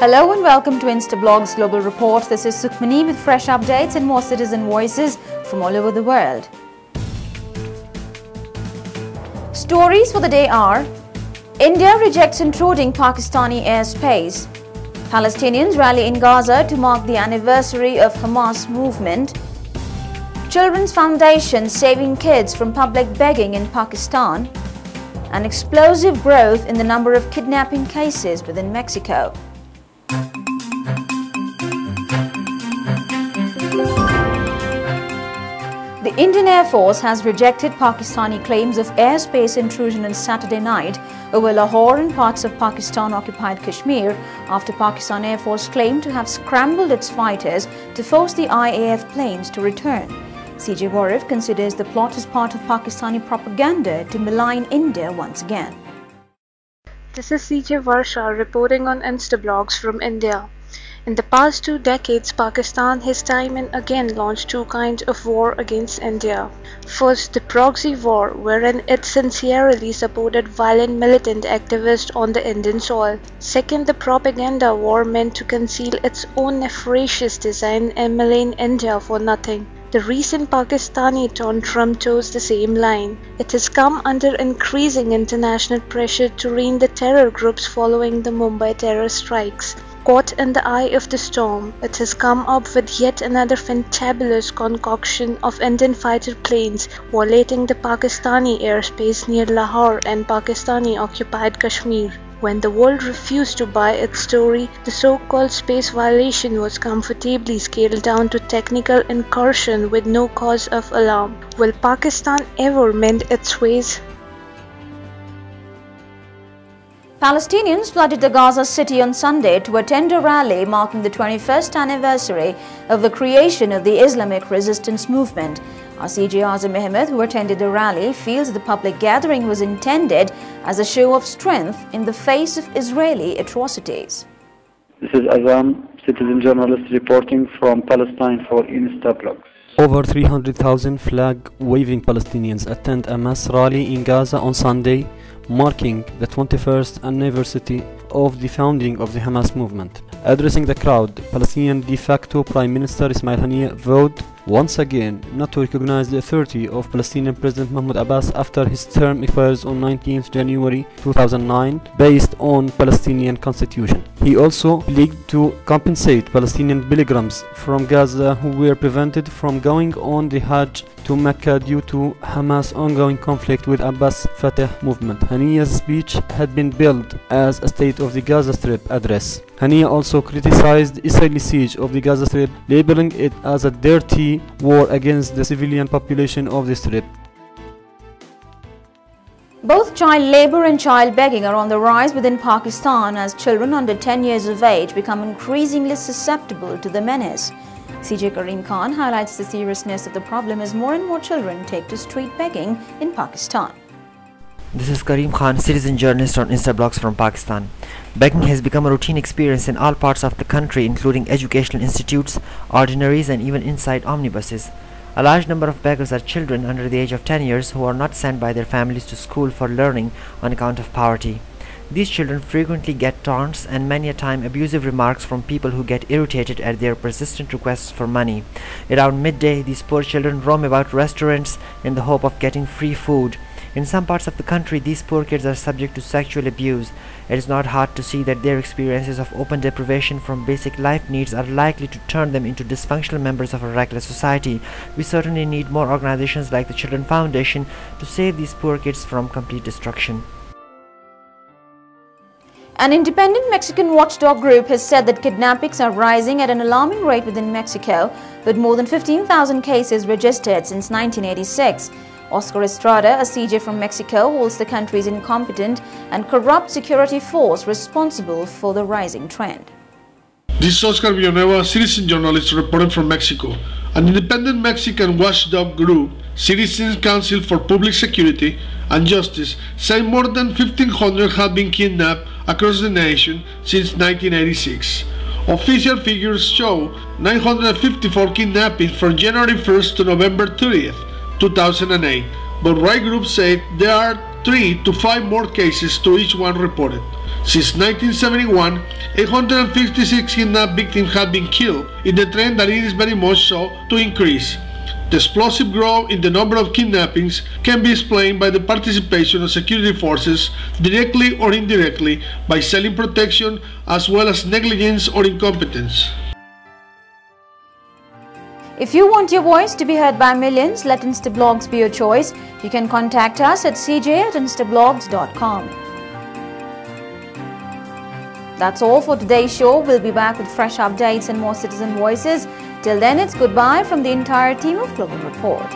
Hello and welcome to Instablogs Global Report. This is Sukhmani with fresh updates and more citizen voices from all over the world. Stories for the day are: India rejects intruding Pakistani airspace. Palestinians rally in Gaza to mark the anniversary of Hamas movement. Children's Foundation saving kids from public begging in Pakistan. And explosive growth in the number of kidnapping cases within Mexico. The Indian Air Force has rejected Pakistani claims of airspace intrusion on Saturday night over Lahore and parts of Pakistan-occupied Kashmir after Pakistan Air Force claimed to have scrambled its fighters to force the IAF planes to return. CJ Warif considers the plot as part of Pakistani propaganda to malign India once again. This is CJ Varsha reporting on Instablogs from India. In the past 2 decades, Pakistan has time and again launched 2 kinds of war against India. First, the proxy war, wherein it sincerely supported violent militant activists on the Indian soil. Second, the propaganda war meant to conceal its own nefarious design and malign India for nothing. The recent Pakistani tantrum toes the same line. It has come under increasing international pressure to rein the terror groups following the Mumbai terror strikes. Caught in the eye of the storm, it has come up with yet another fantabulous concoction of Indian fighter planes violating the Pakistani airspace near Lahore and Pakistani-occupied Kashmir. When the world refused to buy its story, the so-called space violation was comfortably scaled down to technical incursion with no cause of alarm. Will Pakistan ever mend its ways? Palestinians flooded the Gaza city on Sunday to attend a rally marking the 21st anniversary of the creation of the Islamic resistance movement. Our CJ Azam Ahmed, who attended the rally, feels the public gathering was intended as a show of strength in the face of Israeli atrocities. This is Azam, citizen journalist reporting from Palestine for Instablogs. Over 300,000 flag-waving Palestinians attend a mass rally in Gaza on Sunday, marking the 21st anniversary of the founding of the Hamas movement. Addressing the crowd, Palestinian de facto Prime Minister Ismail Haniyeh vowed once again not to recognize the authority of Palestinian President Mahmoud Abbas after his term expires on 19th January 2009 based on Palestinian constitution. He also pledged to compensate Palestinian pilgrims from Gaza who were prevented from going on the Hajj to Mecca due to Hamas' ongoing conflict with Abbas Fatah movement. Haniyeh's speech had been billed as a State of the Gaza Strip address. Haniyeh also criticized the Israeli siege of the Gaza Strip, labeling it as a dirty war against the civilian population of the Strip. Both child labor and child begging are on the rise within Pakistan as children under 10 years of age become increasingly susceptible to the menace. CJ Karim Khan highlights the seriousness of the problem as more and more children take to street begging in Pakistan. This is Karim Khan, citizen journalist on Instablogs from Pakistan. Begging has become a routine experience in all parts of the country, including educational institutes, ordinaries, and even inside omnibuses. A large number of beggars are children under the age of 10 years who are not sent by their families to school for learning on account of poverty. These children frequently get taunts and many a time abusive remarks from people who get irritated at their persistent requests for money. Around midday, these poor children roam about restaurants in the hope of getting free food. In some parts of the country, these poor kids are subject to sexual abuse. It is not hard to see that their experiences of open deprivation from basic life needs are likely to turn them into dysfunctional members of a reckless society. We certainly need more organizations like the Children Foundation to save these poor kids from complete destruction. An independent Mexican watchdog group has said that kidnappings are rising at an alarming rate within Mexico, with more than 15,000 cases registered since 1986. Oscar Estrada, a CJ from Mexico, holds the country's incompetent and corrupt security force responsible for the rising trend. This is Oscar Villanueva, citizen journalist reporting from Mexico. An independent Mexican watchdog group, Citizens Council for Public Security and Justice, say more than 1,500 have been kidnapped across the nation since 1986. Official figures show 954 kidnappings from January 1st to November 30th, 2008, but right groups say there are 3 to 5 more cases to each one reported. Since 1971, 856 kidnapped victims have been killed, in the trend that it is very much so to increase. The explosive growth in the number of kidnappings can be explained by the participation of security forces, directly or indirectly, by selling protection, as well as negligence or incompetence. If you want your voice to be heard by millions, let Instablogs be your choice. You can contact us at cj@instablogs.com. That's all for today's show. We'll be back with fresh updates and more citizen voices. Till then, it's goodbye from the entire team of Global Report.